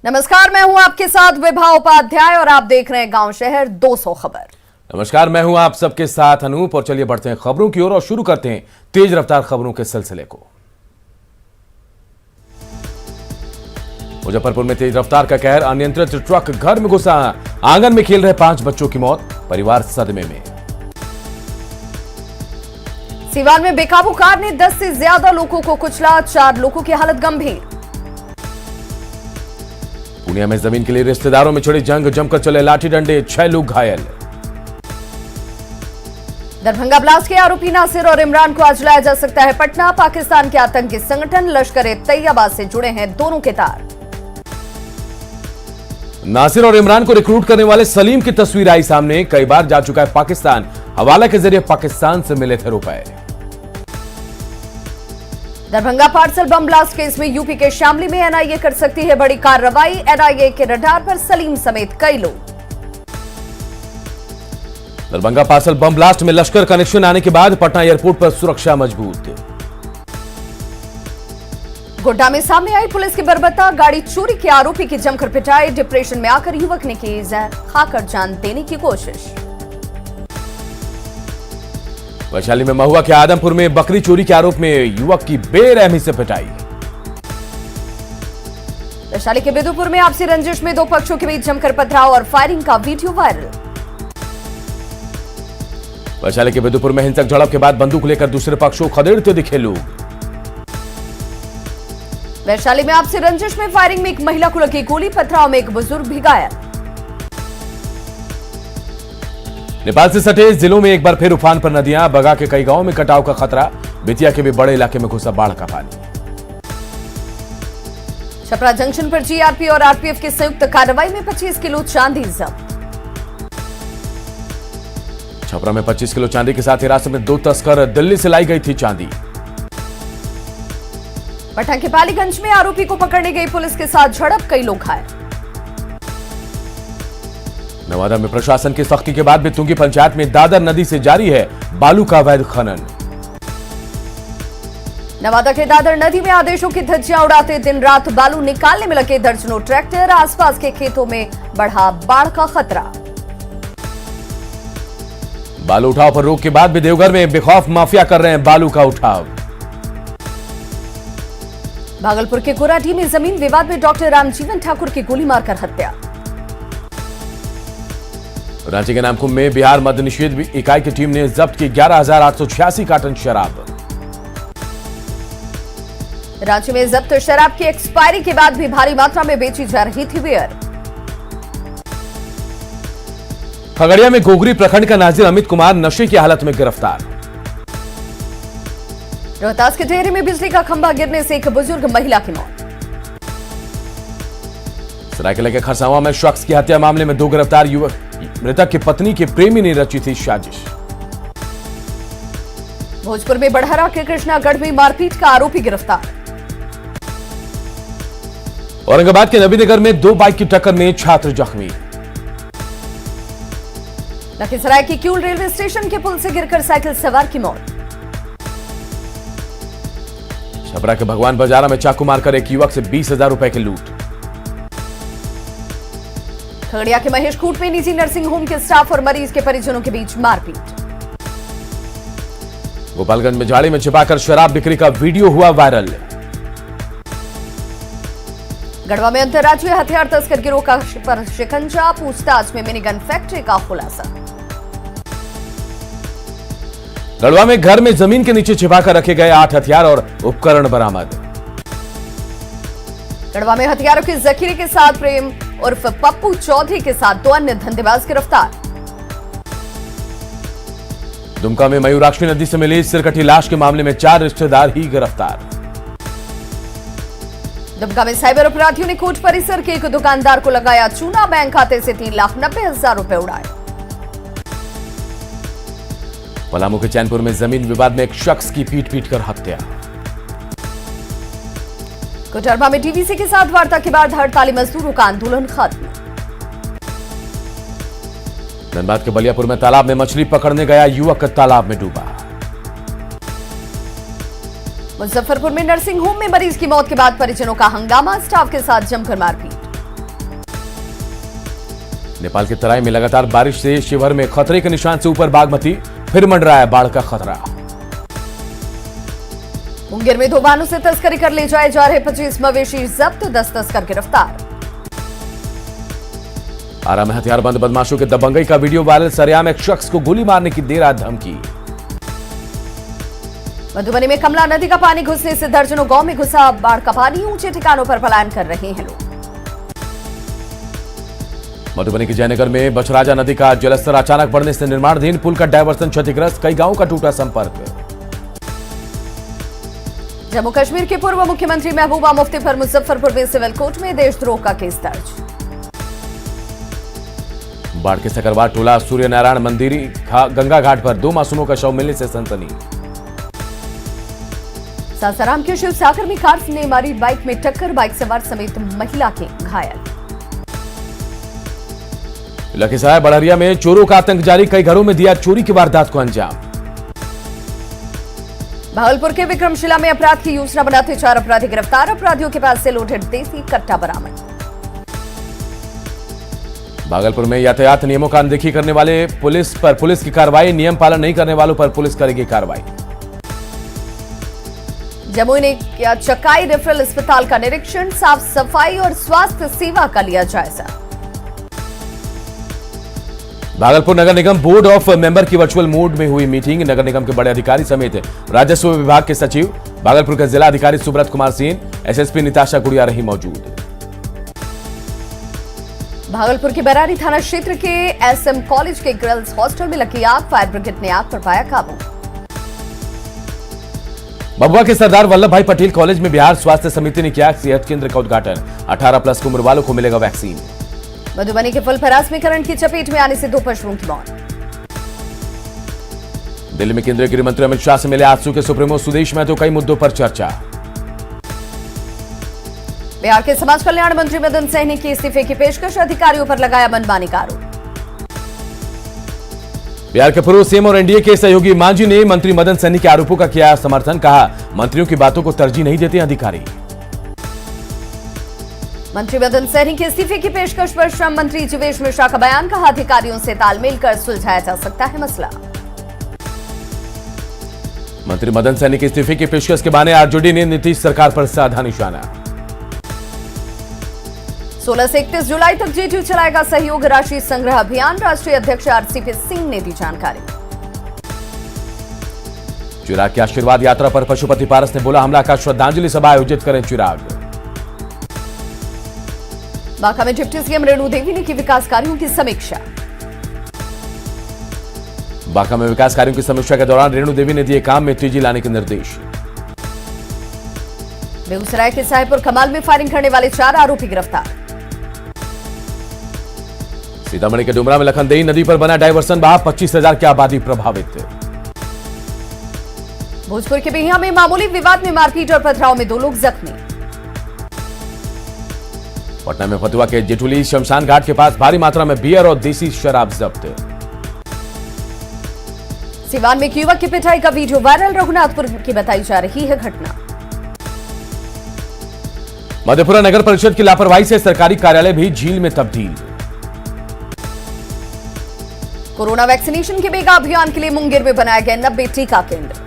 नमस्कार, मैं हूं आपके साथ विभा उपाध्याय और आप देख रहे हैं गांव शहर 200 खबर। नमस्कार, मैं हूं आप सबके साथ अनूप और चलिए बढ़ते हैं खबरों की ओर और शुरू करते हैं तेज रफ्तार खबरों के सिलसिले को। मुजफ्फरपुर में तेज रफ्तार का कहर, अनियंत्रित ट्रक घर में घुसा, आंगन में खेल रहे 5 बच्चों की मौत, परिवार सदमे में। सीवान में बेकाबू कार ने 10 से ज्यादा लोगों को कुचला, 4 लोगों की हालत गंभीर। पूर्णिया में जमीन के लिए रिश्तेदारों में छिड़ी जंग, जमकर चले लाठी डंडे, 6 लोग घायल। दरभंगा ब्लास्ट के आरोपी नासिर और इमरान को आज लाया जा सकता है पटना। पाकिस्तान के आतंकी संगठन लश्कर-ए-तैयबा से जुड़े हैं दोनों के तार। नासिर और इमरान को रिक्रूट करने वाले सलीम की तस्वीर आई सामने, कई बार जा चुका है पाकिस्तान, हवाला के जरिए पाकिस्तान से मिले थे रुपए। Darbhanga parcel bomb blast case में यूपी के शामली में एनआईए कर सकती है बड़ी कार्रवाई, एनआईए के रडार पर सलीम समेत कई लोग। दरभंगा पार्सल बम ब्लास्ट में लश्कर कनेक्शन आने के बाद पटना एयरपोर्ट पर सुरक्षा मजबूत। गोड्डा में सामने आई पुलिस की बर्बरता, गाड़ी चोरी के आरोपी की जमकर पिटाई, डिप्रेशन में आकर युवक ने की जहर खाकर जान देने की कोशिश। वैशाली में महुआ के आदमपुर में बकरी चोरी के आरोप में युवक की बेरहमी से पिटाई। वैशाली के बिदुपुर में आपसी रंजिश में 2 पक्षों के बीच जमकर पथराव और फायरिंग का वीडियो वायरल। वैशाली के बिदुपुर में हिंसक झड़प के बाद बंदूक लेकर दूसरे पक्ष को खदेड़ते दिखे लोग। वैशाली में आपसी रंजिश में फायरिंग में एक महिला को लगी गोली, पथराव में एक बुजुर्ग भी घायल। नेपाल से सटे जिलों में एक बार फिर उफान पर नदियां, बगा के कई गांवों में कटाव का खतरा, बेतिया के भी बड़े इलाके में घुसा बाढ़ का पानी। छपरा जंक्शन पर जीआरपी और आरपीएफ की संयुक्त कार्रवाई में 25 किलो चांदी जब्त। छपरा में 25 किलो चांदी के साथ हिरासत में 2 तस्कर, दिल्ली से लाई गई थी चांदी। पटना के पालीगंज में आरोपी को पकड़ने गई पुलिस के साथ झड़प, कई लोग घायल। नवादा में प्रशासन की सख्ती के बाद भी तुंगी पंचायत में दादर नदी से जारी है बालू का अवैध खनन। नवादा के दादर नदी में आदेशों की धज्जियां उड़ाते दिन रात बालू निकालने में लगे दर्जनों ट्रैक्टर, आसपास के खेतों में बढ़ा बाढ़ का खतरा। बालू उठाव पर रोक के बाद भी देवघर में बेखौफ माफिया कर रहे हैं बालू का उठाव। भागलपुर के कोराडी में जमीन विवाद में डॉक्टर रामजीवन ठाकुर की गोली मारकर हत्या। रांची के नामकुम में बिहार मद्य निषेध इकाई की टीम ने जब्त की 11,886 कार्टन शराब। रांची में जब्त शराब की एक्सपायरी के बाद भी भारी मात्रा में बेची जा रही थी बियर। खगड़िया में गोगरी प्रखंड का नाजिर अमित कुमार नशे की हालत में गिरफ्तार। रोहतास के ढेरे में बिजली का खंभा गिरने से एक बुजुर्ग महिला की मौत। सरायकेला के खरसावां में शख्स की हत्या मामले में 2 गिरफ्तार युवक, मृतक की पत्नी के प्रेमी ने रची थी साजिश। भोजपुर में बढ़हरा के कृष्णागढ़ में मारपीट का आरोपी गिरफ्तार। औरंगाबाद के नबीनगर में 2 बाइक की टक्कर में छात्र जख्मी। लखीसराय की क्यूल रेलवे स्टेशन के पुल से गिरकर साइकिल सवार की मौत। छपरा के भगवान बाजारा में चाकू मारकर एक युवक से 20,000 रुपए की लूट। खगड़िया के महेशखूंट में निजी नर्सिंग होम के स्टाफ और मरीज के परिजनों के बीच मारपीट। गोपालगंज में झाड़ी में छिपाकर शराब बिक्री का वीडियो हुआ वायरल। गढ़वा में अंतर्राज्यीय हथियार तस्कर गिरोह का पर शिकंजा, पूछताछ में मिनीगन फैक्ट्री का खुलासा। गढ़वा में घर में जमीन के नीचे छिपाकर रखे गए 8 हथियार और उपकरण बरामद। गढ़वा में हथियारों के जखीरे के साथ प्रेम उर्फ पप्पू चौधरी के साथ 2 अन्य धंधेबाज गिरफ्तार। दुमका में मयूराक्षी नदी से मिली सिरकटी लाश के मामले में 4 रिश्तेदार ही गिरफ्तार। दुमका में साइबर अपराधियों ने कोर्ट परिसर के एक दुकानदार को लगाया चूना, बैंक खाते से 3,90,000 रुपए उड़ाए। पलामू के चैनपुर में जमीन विवाद में एक शख्स की पीट कर हत्या। कोडरमा में डीवीसी के साथ वार्ता के बाद हड़ताली मजदूरों का आंदोलन खत्म। धनबाद के बलियापुर में तालाब में मछली पकड़ने गया युवक तालाब में डूबा। मुजफ्फरपुर में नर्सिंग होम में मरीज की मौत के बाद परिजनों का हंगामा, स्टाफ के साथ जमकर मारपीट। नेपाल के तराई में लगातार बारिश से शिवहर में खतरे के निशान से ऊपर बागमती, फिर मंडरा है बाढ़ का खतरा। मुंगेर में 2 वाहनों से तस्करी कर ले जाए जा रहे 25 मवेशी जब्त, 10 तस्कर गिरफ्तार। आरा में हथियारबंद बदमाशों के दबंगई का वीडियो वायरल, सरेआम एक शख्स को गोली मारने की दे रहा धमकी। मधुबनी में कमला नदी का पानी घुसने से दर्जनों गांव में घुसा बाढ़ का पानी, ऊंचे ठिकानों पर पलायन कर रहे हैं लोग। मधुबनी के जयनगर में बछराजा नदी का जलस्तर अचानक बढ़ने से निर्माणाधीन पुल का डायवर्सन क्षतिग्रस्त, कई गांवों का टूटा संपर्क। जम्मू कश्मीर के पूर्व मुख्यमंत्री महबूबा मुफ्ती पर मुजफ्फरपुर में सिविल कोर्ट में देशद्रोह का केस दर्ज। बाढ़ के सकरवार टोला सूर्य नारायण मंदिर गंगा घाट पर 2 मासूमों का शव मिलने से सनसनी। सासाराम के शिव सागर में कार ने मारी बाइक में टक्कर, बाइक सवार समेत महिला के घायल। लखीसराय बड़हरिया में चोरों का आतंक जारी, कई घरों में दिया चोरी की वारदात को अंजाम। भागलपुर के विक्रमशिला में अपराध की योजना बनाते 4 अपराधी गिरफ्तार, अपराधियों के पास से लोडेड देसी कट्टा बरामद। भागलपुर में यातायात नियमों का अनदेखी करने वाले पुलिस की कार्रवाई, नियम पालन नहीं करने वालों पर पुलिस करेगी कार्रवाई। जमुई ने किया चकाई रेफरल अस्पताल का निरीक्षण, साफ सफाई और स्वास्थ्य सेवा का लिया जायजा। भागलपुर नगर निगम बोर्ड ऑफ मेंबर की वर्चुअल मोड में हुई मीटिंग, नगर निगम के बड़े अधिकारी समेत राजस्व विभाग के सचिव, भागलपुर के जिला अधिकारी सुब्रत कुमार सिंह, एसएसपी निताशा गुड़िया रही मौजूद। भागलपुर के बरारी थाना क्षेत्र के एसएम कॉलेज के गर्ल्स हॉस्टल में लगी आग, फायर ब्रिगेड ने आग पर पाया काबू। भभुआ के सरदार वल्लभ भाई पटेल कॉलेज में बिहार स्वास्थ्य समिति ने किया सेहत केंद्र का उद्घाटन, 18+ की उम्र वालों को मिलेगा वैक्सीन। मधुबनी के फुलपरास में करंट की चपेट में आने से 2 पशुओं की मौत। दिल्ली में केंद्रीय गृह मंत्री अमित शाह से मिले आजसू के सुप्रीमो सुदेश महतो, कई मुद्दों पर चर्चा। बिहार के समाज कल्याण मंत्री मदन सहनी की इस्तीफे की पेशकश, अधिकारियों पर लगाया मनमानी का आरोप। बिहार के पूर्व सीएम और एनडीए के सहयोगी मांझी ने मंत्री मदन सहनी के आरोपों का किया समर्थन, कहा मंत्रियों की बातों को तरजीह नहीं देते अधिकारी। मंत्री मदन सहनी के इस्तीफे की पेशकश पर श्रम मंत्री जीवेश मिश्रा का बयान, कहा अधिकारियों से तालमेल कर सुलझाया जा सकता है मसला। मंत्री मदन सहनी के इस्तीफे की पेशकश के बहाने आरजेडी ने नीतीश सरकार पर साधा निशाना। 16 से 31 जुलाई तक जेटू चलाएगा सहयोग राशि संग्रह अभियान, राष्ट्रीय अध्यक्ष आरसीपी सिंह ने दी जानकारी। चिराग की आशीर्वाद यात्रा पर पशुपति पारस ने बोला हमला का श्रद्धांजलि सभा आयोजित करें चिराग। बांका में डिप्टी सीएम रेणु देवी ने की विकास कार्यों की समीक्षा। बांका में विकास कार्यों की समीक्षा के दौरान रेणु देवी ने दिए काम में तेजी लाने के निर्देश। बेगूसराय के साहेबपुर कमाल में फायरिंग करने वाले 4 आरोपी गिरफ्तार। सीतामढ़ी के डुमरा में लखनदेई नदी पर बना डायवर्सन, बहा 25,000 की आबादी प्रभावित। भोजपुर के बिहिया में मामूली विवाद में मारपीट और पथराव में 2 लोग जख्मी। पटना में फतुहा के जेठुली शमशान घाट के पास भारी मात्रा में बियर और देसी शराब जब्त। सिवान में एक युवक की पिटाई का वीडियो वायरल, रघुनाथपुर की बताई जा रही है घटना। मधेपुरा नगर परिषद की लापरवाही से सरकारी कार्यालय भी झील में तब्दील। कोरोना वैक्सीनेशन के मेगा अभियान के लिए मुंगेर में बनाया गया 90 टीका केंद्र।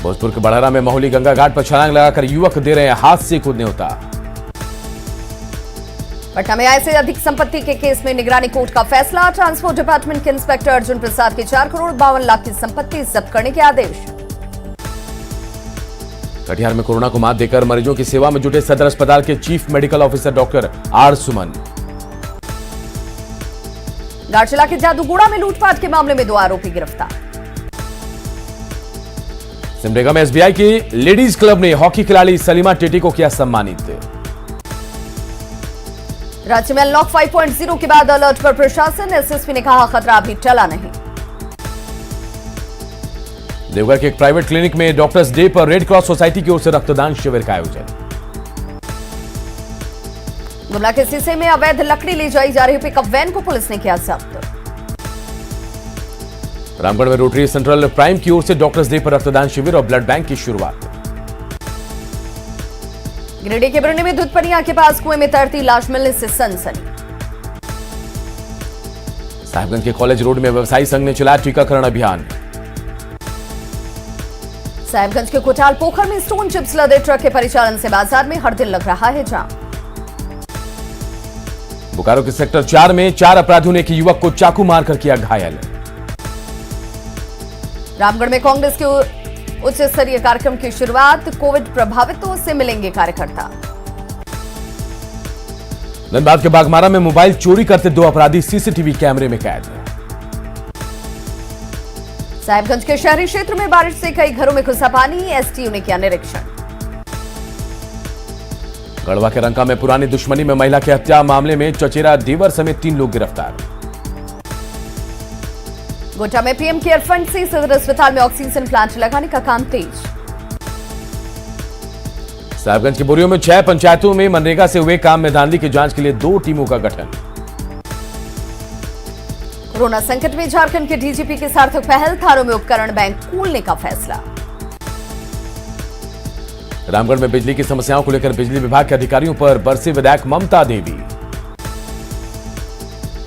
भोजपुर के बड़हरा में महुली गंगा घाट पर छलांग लगाकर युवक दे रहे हैं हाथ से कूद न्योता। पटना में आय से अधिक संपत्ति के केस में निगरानी कोर्ट का फैसला, ट्रांसपोर्ट डिपार्टमेंट के इंस्पेक्टर अर्जुन प्रसाद की 4 करोड़ 52 लाख की संपत्ति जब्त करने के आदेश। कटिहार में कोरोना को मात देकर मरीजों की सेवा में जुटे सदर अस्पताल के chief medical officer doctor R Suman. Garchala के जादूगोड़ा में लूटपाट के मामले में 2 आरोपी गिरफ्तार। सिमडेगा में एसबीआई की लेडीज क्लब ने हॉकी खिलाड़ी सलीमा टेटी को किया सम्मानित। राज्य में अनलॉक 5.0 के बाद अलर्ट पर प्रशासन, एसएसपी ने कहा खतरा अभी टला नहीं। देवघर के एक प्राइवेट क्लिनिक में डॉक्टर्स डे पर रेड क्रॉस सोसाइटी की ओर से रक्तदान शिविर का आयोजन। गुमला के सीसे में अवैध लकड़ी ले जाई जा रही पिकअप वैन को पुलिस ने किया जब्त। रामगढ़ में रोटरी सेंट्रल प्राइम की ओर से डॉक्टर्स डे पर रक्तदान शिविर और ब्लड बैंक की शुरुआत। गिरिडीह के बिरनी में दुधपनिया के पास कुएं में तैरती लाश मिलने से सनसनी। साहिबगंज के कॉलेज रोड में व्यवसायी संघ ने चलाया टीकाकरण अभियान। साहिबगंज के कोटाल पोखर में स्टोन चिप्स लदे ट्रक के परिचालन से बाजार में हर दिन लग रहा है जाम। बोकारो के सेक्टर 4 में 4 अपराधियों ने एक युवक को चाकू मारकर किया घायल। रामगढ़ में कांग्रेस के उच्च स्तरीय कार्यक्रम की शुरुआत, कोविड प्रभावितों से मिलेंगे कार्यकर्ता। धनबाद के बागमारा में मोबाइल चोरी करते 2 अपराधी सीसीटीवी कैमरे में कैद। साहिबगंज के शहरी क्षेत्र में बारिश से कई घरों में घुसा पानी, एसटीयू ने किया निरीक्षण। गढ़वा के रंका में पुरानी दुश्मनी में महिला की हत्या मामले में चचेरा देवर समेत 3 लोग गिरफ्तार। गोटा में पीएम केयर फंड से सदर अस्पताल में ऑक्सीजन प्लांट लगाने का काम तेज। साहिबगंज के बोरियों में 6 पंचायतों में मनरेगा से हुए काम में धांधली की जांच के लिए 2 टीमों का गठन। कोरोना संकट में झारखंड के डीजीपी की सार्थक पहल, थानों में उपकरण बैंक खोलने का फैसला। रामगढ़ में बिजली की समस्याओं को लेकर बिजली विभाग के अधिकारियों पर बरसे विधायक ममता देवी।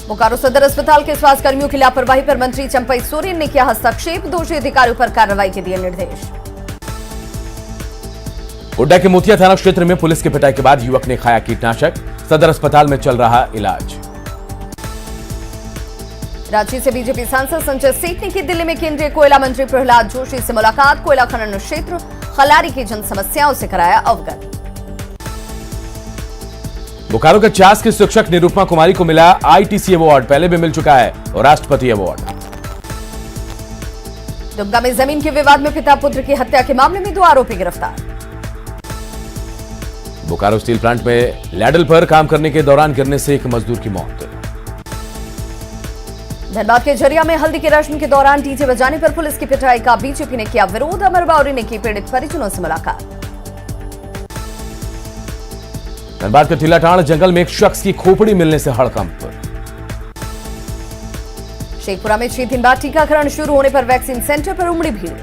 बोकारो सदर अस्पताल के स्वास्थ्य कर्मियों की लापरवाही पर मंत्री चंपई सोरेन ने किया हस्तक्षेप, दोषी अधिकारियों पर कार्रवाई के दिए निर्देश। गोड्डा के मोतिया थाना क्षेत्र में पुलिस की पिटाई के बाद युवक ने खाया कीटनाशक, सदर अस्पताल में चल रहा इलाज। रांची से बीजेपी सांसद संजय सेठ ने की दिल्ली में केंद्रीय कोयला मंत्री प्रहलाद जोशी से मुलाकात, कोयला खनन क्षेत्र खलारी की जन समस्याओं से कराया अवगत। बोकारो के चास की शिक्षक निरुपमा कुमारी को मिला आईटीसी अवार्ड, पहले भी मिल चुका है और राष्ट्रपति अवार्ड। दुमका में जमीन के विवाद में पिता पुत्र की हत्या के मामले में 2 आरोपी गिरफ्तार। बोकारो स्टील प्लांट में लैडल पर काम करने के दौरान गिरने से एक मजदूर की मौत। धनबाद के झरिया में हल्दी की रस्म के दौरान डीजे बजाने पर पुलिस की पिटाई का बीजेपी ने किया विरोध, अमर बावरी ने की पीड़ित परिजनों से मुलाकात। धनबाद के टीलाटांड़ जंगल में एक शख्स की खोपड़ी मिलने से हड़कंप। शेखपुरा में 6 दिन बाद टीकाकरण शुरू होने पर वैक्सीन सेंटर पर उमड़ी भीड़।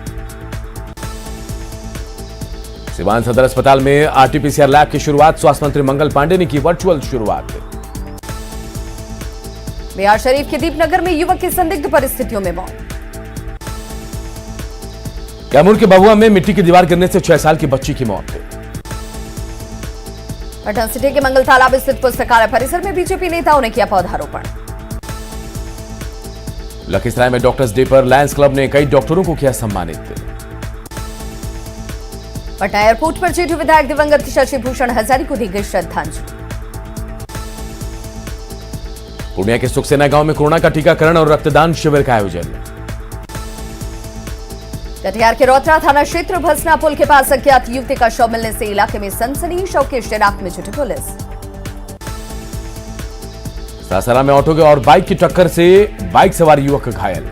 सिवान सदर अस्पताल में आरटीपीसीआर लैब की शुरुआत, स्वास्थ्य मंत्री मंगल पांडे ने की वर्चुअल शुरुआत। बिहार शरीफ के दीपनगर में युवक की संदिग्ध परिस्थितियों में मौत। कैमूर के बहुआ में मिट्टी की दीवार गिरने से 6 साल की बच्ची की मौत। पटना सिटी के मंगल तालाब स्थित पुस्तकालय परिसर में बीजेपी नेताओं ने किया पौधारोपण। लखीसराय में डॉक्टर्स डे पर लायंस क्लब ने कई डॉक्टरों को किया सम्मानित। पटना एयरपोर्ट पर जेडीयू विधायक दिवंगत शशि भूषण हजारी को दी गई श्रद्धांजलि। पूर्णिया के सुखसेना गांव में कोरोना का टीकाकरण और रक्तदान शिविर का आयोजन। कटिहार के रोतरा थाना क्षेत्र भसना पुल के पास अज्ञात युवती का शव मिलने से इलाके में सनसनी, शव की शिनाख्त में जुटी पुलिस। सासाराम में ऑटो और बाइक की टक्कर से बाइक सवार युवक घायल।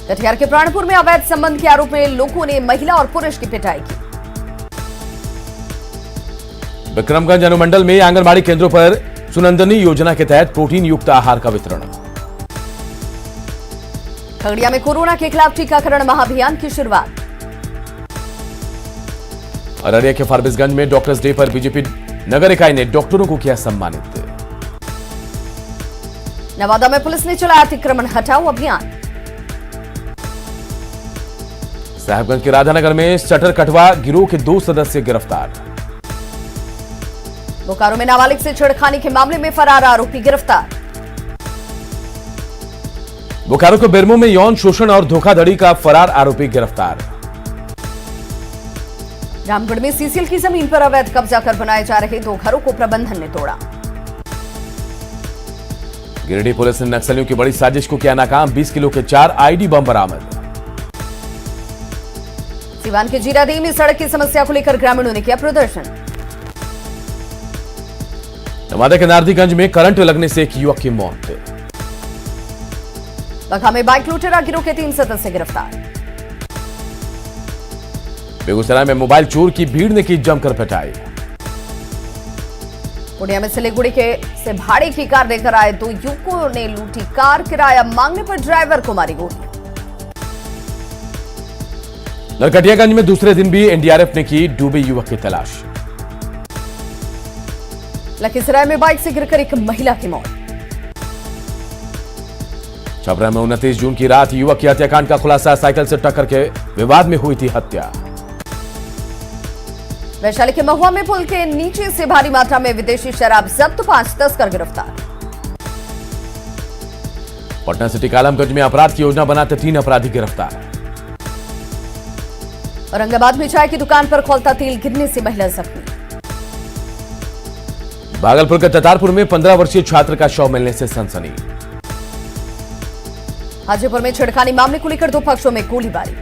कटिहार के प्राणपुर में अवैध संबंध के आरोप में लोगों ने महिला और पुरुष की पिटाई की। विक्रमगंज अनुमंडल में आंगनबाड़ी केंद्रों पर सुनंदनी योजना के तहत प्रोटीन युक्त आहार का वितरण। खगड़िया में कोरोना के खिलाफ टीकाकरण महाअभियान की शुरुआत। अररिया के फारबिसगंज में डॉक्टर्स डे पर बीजेपी नगर इकाई ने डॉक्टरों को किया सम्मानित। नवादा में पुलिस ने चलाया अतिक्रमण हटाओ अभियान। साहिबगंज के राधानगर में शटर कटवा गिरोह के 2 सदस्य गिरफ्तार। बोकारो में नाबालिग से छेड़खानी के मामले में फरार आरोपी गिरफ्तार। बोकारो के बेरमो में यौन शोषण और धोखाधड़ी का फरार आरोपी गिरफ्तार। रामगढ़ में सीसीएल की जमीन पर अवैध कब्जा कर बनाए जा रहे 2 घरों को प्रबंधन ने तोड़ा। गिरिडीह पुलिस ने नक्सलियों की बड़ी साजिश को किया नाकाम, 20 किलो के 4 आईडी बम बरामद। सिवान के जीरादेई में सड़क की समस्या को लेकर ग्रामीणों ने किया प्रदर्शन। नवादा के नारदीगंज में करंट लगने से एक युवक की मौत। बगहा में बाइक लुटेरा गिरोह के 3 सदस्य गिरफ्तार। बेगूसराय में मोबाइल चोर की भीड़ ने की जमकर पिटाई। पूर्णिया में सिलीगुड़ी से भाड़े की कार लेकर आए 2 युवकों ने लूटी कार, किराया मांगने पर ड्राइवर को मारी गोली। नरकटियागंज में दूसरे दिन भी एनडीआरएफ ने की डूबे युवक की तलाश। लखीसराय में बाइक से गिरकर एक महिला की मौत। छपरा में 29 जून की रात युवक की हत्याकांड का खुलासा, साइकिल से टक्कर के विवाद में हुई थी हत्या। वैशाली के महुआ में पुल के नीचे से भारी मात्रा में विदेशी शराब जब्त, 5 तस्कर गिरफ्तार। पटना सिटी के आलमगंज में अपराध की योजना बनाते 3 अपराधी गिरफ्तार। औरंगाबाद में चाय की दुकान पर खौलता तेल गिरने से महिला जख्मी। भागलपुर के ततारपुर में 15 वर्षीय छात्र का शव मिलने से सनसनी। हाजीपुर में छिड़खानी मामले को लेकर 2 पक्षों में गोलीबारी।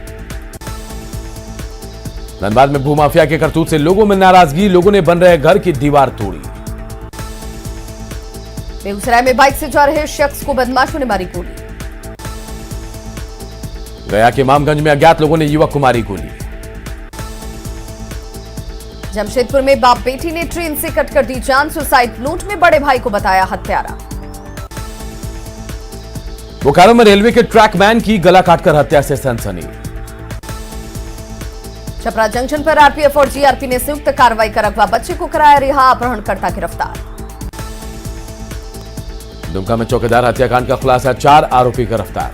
धनबाद में भूमाफिया के करतूत से लोगों में नाराजगी, लोगों ने बन रहे घर की दीवार तोड़ी। बेगूसराय में बाइक से जा रहे शख्स को बदमाशों ने मारी गोली। गया के इमामगंज में अज्ञात लोगों ने युवक को मारी गोली। जमशेदपुर में बाप बेटी ने ट्रेन से कटकर दी जान, सुसाइड नोट में बड़े भाई को बताया हत्यारा। बोकारो में रेलवे के ट्रैकमैन की गला काटकर हत्या से सनसनी। छपरा जंक्शन पर आरपीएफ और जीआरपी ने संयुक्त कार्रवाई कर अगवा बच्चे को कराया रिहा, अपहरणकर्ता गिरफ्तार। दुमका में चौकीदार हत्याकांड का खुलासा, 4 आरोपी गिरफ्तार।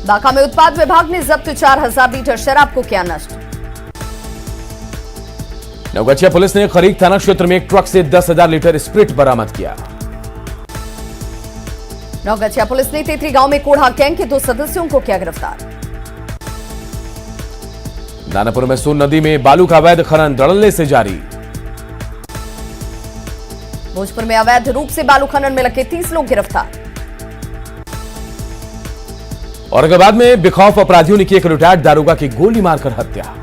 बांका में उत्पाद विभाग ने जब्त 4000 लीटर शराब को किया नष्ट। नवगछिया पुलिस ने खरीक थाना क्षेत्र में एक ट्रक से 10,000 लीटर स्प्रिट बरामद किया। नवगछिया पुलिस ने तेतरी गांव में कोढ़ा गैंग के 2 सदस्यों को किया गिरफ्तार। दानापुर में सोन नदी में बालू का अवैध खनन धड़ल्ले से जारी। भोजपुर में अवैध रूप से बालू खनन में लगे 30 लोग गिरफ्तार। औरंगाबाद में बेखौफ अपराधियों ने की एक रिटायर्ड दारोगा की गोली मारकर हत्या।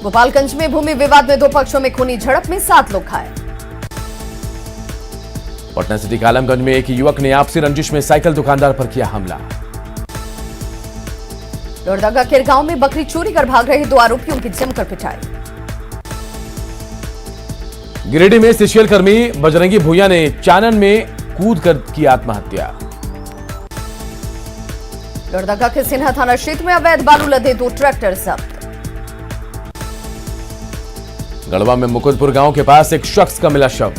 गोपालगंज में भूमि विवाद में 2 पक्षों में खूनी झड़प में 7 लोग घायल। पटना सिटी के आलमगंज में एक युवक ने आपसी रंजिश में साइकिल दुकानदार पर किया हमला। लोहरदगा के गांव में बकरी चोरी कर भाग रहे 2 आरोपियों की जमकर पिटाई। गिरिडीह में सीसीएल कर्मी बजरंगी भूया ने चानन में कूद कर की आत्महत्या। लोहरदगा के सिन्हा थाना क्षेत्र में अवैध बालू लदे 2 ट्रैक्टर जब्त। गढ़वा में मुकुंदपुर गांव के पास एक शख्स का मिला शव।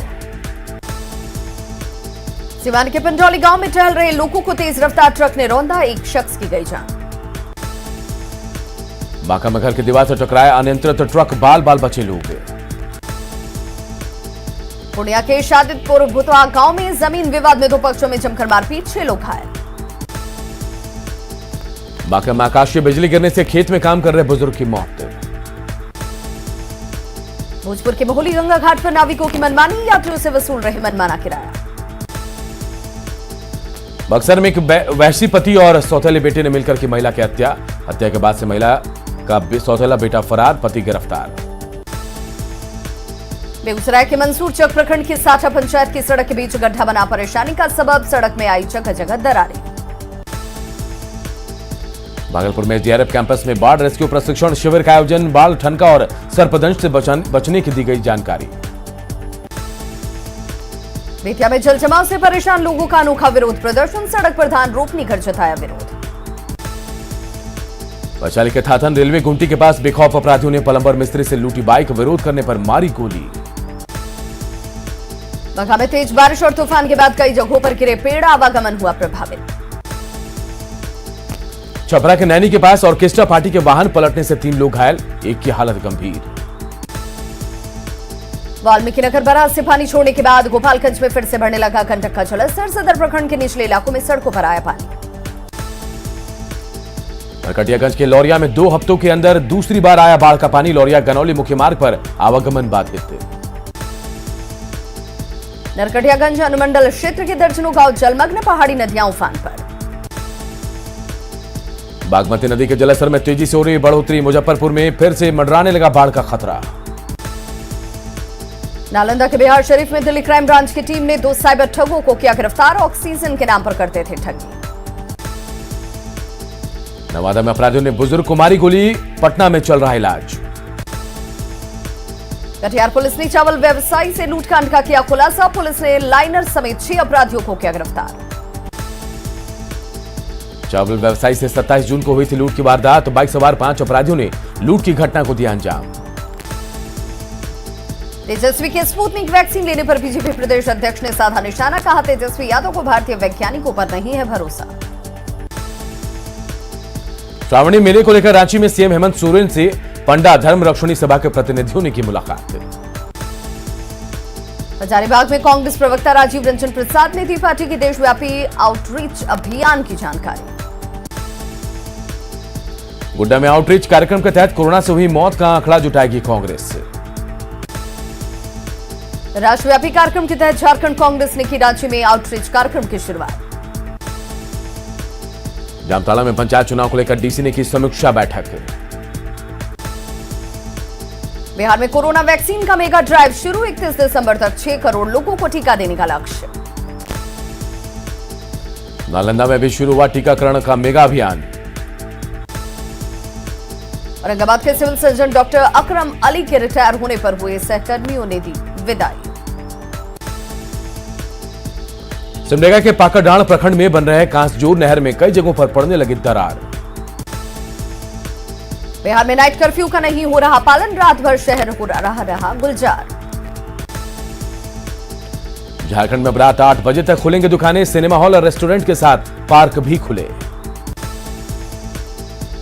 सिवान के पंडौली गांव में टहल रहे लोगों को तेज रफ्तार ट्रक ने रौंदा, 1 शख्स की गई जान। बांका में घर की दीवार से टकराया अनियंत्रित ट्रक, बाल बाल बचे लोग। पूर्णिया के शादितपुर भुतवा गांव में जमीन विवाद में 2 पक्षों में जमकर मारपीट, 6 लोग घायल। बांका में आकाशीय बिजली गिरने से खेत में काम कर रहे बुजुर्ग की मौत। भोजपुर के मोहली गंगा घाट पर नाविकों की मनमानी, यात्रियों से वसूल रहे मनमाना किराया। बक्सर में एक वैश्य पति और सौतेले बेटे ने मिलकर की महिला की हत्या। हत्या के बाद से महिला का सौतेला बेटा फरार, पति गिरफ्तार। बेगूसराय के मंसूर चक प्रखंड की साठा पंचायत की सड़क के बीच गड्ढा बना परेशानी का सबब, सड़क में आई जगह जगह दरारें। भागलपुर में जीआरएफ कैंपस में बाढ़ रेस्क्यू प्रशिक्षण शिविर का आयोजन, बाल ठनका और सर्पदंश से बचने की दी गई जानकारी। बेतिया में जल जमाव से परेशान लोगों का अनोखा विरोध प्रदर्शन, सड़क पर धान रोपनी कर जताया विरोध। वैशाली के थाथन रेलवे गुमटी के पास बेखौफ अपराधियों ने प्लम्बर मिस्त्री से लूटी बाइक, विरोध करने पर मारी गोली। बांका में तेज बारिश और तूफान के बाद कई जगहों पर गिरे पेड़, आवागमन हुआ प्रभावित। छपरा के नैनी के पास ऑर्केस्ट्रा पार्टी के वाहन पलटने से 3 लोग घायल, एक की हालत गंभीर। वाल्मीकि नगर बराज से पानी छोड़ने के बाद गोपालगंज में फिर से बढ़ने लगा गंडक का जलस्तर, सदर प्रखंड के निचले इलाकों में सड़कों पर आया पानी। नरकटियागंज के लौरिया में 2 हफ्तों के अंदर दूसरी बार आया बाढ़ का पानी, लौरिया गनौली मुख्य मार्ग पर आवागमन बाधित। नरकटियागंज अनुमंडल क्षेत्र के दर्जनों गांव जलमग्न, पहाड़ी नदियां उफान पर। बागमती नदी के जलस्तर में तेजी से हो रही बढ़ोतरी, मुजफ्फरपुर में फिर से मंडराने लगा बाढ़ का खतरा। नालंदा के बिहार शरीफ में दिल्ली क्राइम ब्रांच की टीम ने 2 साइबर ठगों को किया गिरफ्तार, ऑक्सीजन के नाम पर करते थे ठगी। नवादा में अपराधियों ने बुजुर्ग को मारी गोली, पटना में चल रहा इलाज। कटिहार पुलिस ने चावल व्यवसायी से लूटकांड का किया खुलासा, पुलिस ने लाइनर समेत 6 अपराधियों को किया गिरफ्तार। चावल व्यवसायी से 27 जून को हुई थी लूट की वारदात, बाइक सवार 5 अपराधियों ने लूट की घटना को दिया अंजाम। तेजस्वी के स्पुतनिक वैक्सीन लेने पर बीजेपी प्रदेश अध्यक्ष ने साधा निशाना, कहा तेजस्वी यादव को भारतीय वैज्ञानिकों पर नहीं है भरोसा। श्रावणी मेले को लेकर रांची में सीएम हेमंत सोरेन से पंडा धर्म रक्षणी सभा के प्रतिनिधियों ने की मुलाकात। हजारीबाग में कांग्रेस प्रवक्ता राजीव रंजन प्रसाद ने दी पार्टी की देशव्यापी आउटरीच अभियान की जानकारी। गोड्डा में आउटरीच कार्यक्रम के तहत कोरोना से हुई मौत का आंकड़ा जुटाएगी कांग्रेस। राष्ट्रव्यापी कार्यक्रम के तहत झारखंड कांग्रेस ने की रांची में आउटरीच कार्यक्रम की शुरुआत। जामताड़ा में पंचायत चुनाव को लेकर डीसी ने की समीक्षा बैठक। बिहार में कोरोना वैक्सीन का मेगा ड्राइव शुरू, 31 दिसंबर तक 6 करोड़ लोगों को टीका देने का लक्ष्य। नालंदा में भी शुरू हुआ टीकाकरण का मेगा अभियान। औरंगाबाद के सिविल सर्जन डॉक्टर अकरम अली के रिटायर होने पर हुए सहकर्मियों ने दी विदाई। सिमडेगा के पाकड़डांड प्रखंड में बन रहे कांसजोर नहर में कई जगहों पर पड़ने लगी दरार। बिहार में नाइट कर्फ्यू का नहीं हो रहा पालन, रात भर शहर हो रहा गुलजार। झारखंड में अब रात 8 बजे तक खुलेंगे दुकानें, सिनेमा हॉल और रेस्टोरेंट के साथ पार्क भी खुले।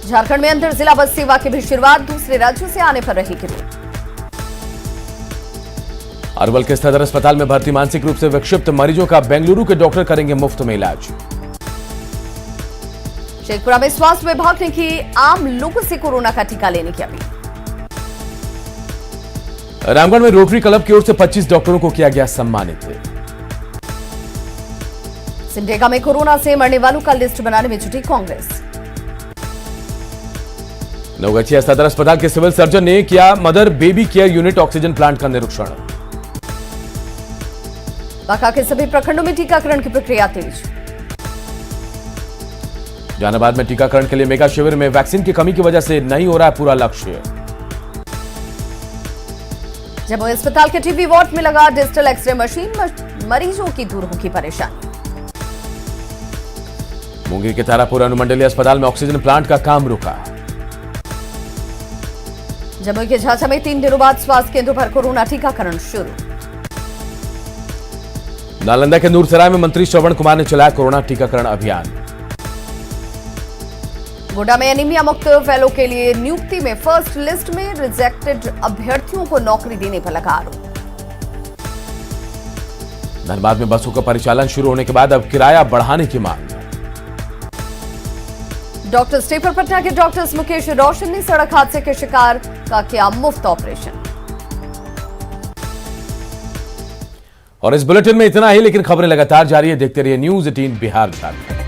झारखंड में अंतर जिला बस सेवा की भी शुरुआत, दूसरे राज्यों से आने पर रहेगी रोक। अरवल के सदर अस्पताल में भर्ती मानसिक रूप से विक्षिप्त मरीजों का बेंगलुरु के डॉक्टर करेंगे मुफ्त में इलाज। शेखपुरा में स्वास्थ्य विभाग ने की आम लोगों से कोरोना का टीका लेने की अपील। रामगढ़ में रोटरी क्लब की ओर से 25 डॉक्टरों को किया गया सम्मानित। सिमडेगा में कोरोना से मरने वालों का लिस्ट बनाने में जुटी कांग्रेस। नवगछिया सदर अस्पताल के सिविल सर्जन ने किया mother baby care unit oxygen plant का निरीक्षण। बांका के सभी प्रखंडों में टीकाकरण की प्रक्रिया तेज। जहानाबाद में टीकाकरण के लिए मेगा शिविर में वैक्सीन की कमी की वजह से नहीं हो रहा है पूरा लक्ष्य। जम्मू अस्पताल के टीबी वार्ड में लगा डिजिटल एक्सरे मशीन, मरीजों की दूर होगी परेशानी। मुंगेर के तारापुर अनुमंडलीय अस्पताल में ऑक्सीजन प्लांट का काम रुका। जमुई के झाझा में 3 दिनों बाद स्वास्थ्य केंद्रों पर कोरोना टीकाकरण शुरू। नालंदा के नूरसराय में मंत्री श्रवण कुमार ने चलाया कोरोना टीकाकरण अभियान। गोड्डा में एनीमिया मुक्त फेलो के लिए नियुक्ति में फर्स्ट लिस्ट में रिजेक्टेड अभ्यर्थियों को नौकरी देने पर लगा आरोप। धनबाद में बसों का परिचालन शुरू होने के बाद अब किराया बढ़ाने की मांग। डॉक्टर स्टेफर पटना के डॉक्टर्स मुकेश रोशन ने सड़क हादसे के शिकार का किया मुफ्त ऑपरेशन। और इस बुलेटिन में इतना ही, लेकिन खबरें लगातार जारी है। देखते रहिए न्यूज़ 18 बिहार झारखंड।